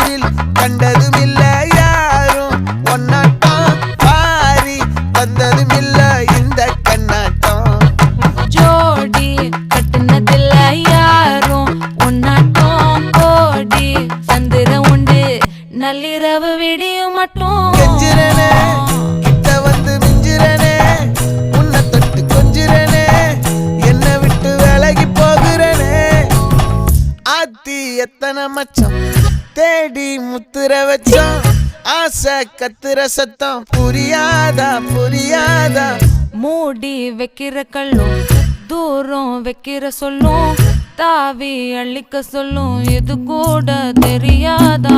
வாழ்வில் கண்டதும் இல்ல யாரும் ஒன்னாட்டம் பாரி வந்ததும் இல்ல இந்த கண்ணாட்டம் ஜோடி கட்டுனதில்ல யாரும் ஒன்னாட்டம் கோடி சந்திரம் உண்டு நள்ளிரவு விடியும் மட்டும் கெஞ்சிரனே கிட்ட வந்து மிஞ்சிரனே உன்னை தொட்டு கொஞ்சிரனே என்னை விட்டு விலகி போகிறனே ஆத்தி எத்தனை மச்சம் தேடி முத்துற வச்சோம் ஆசை கத்துற சத்தம் புரியாதா புரியாதா மூடி வைக்கிற கல்லும் தூரம் வைக்கிற சொல்லும் தாவி அள்ளிக்க சொல்லும் இது கூட தெரியாதா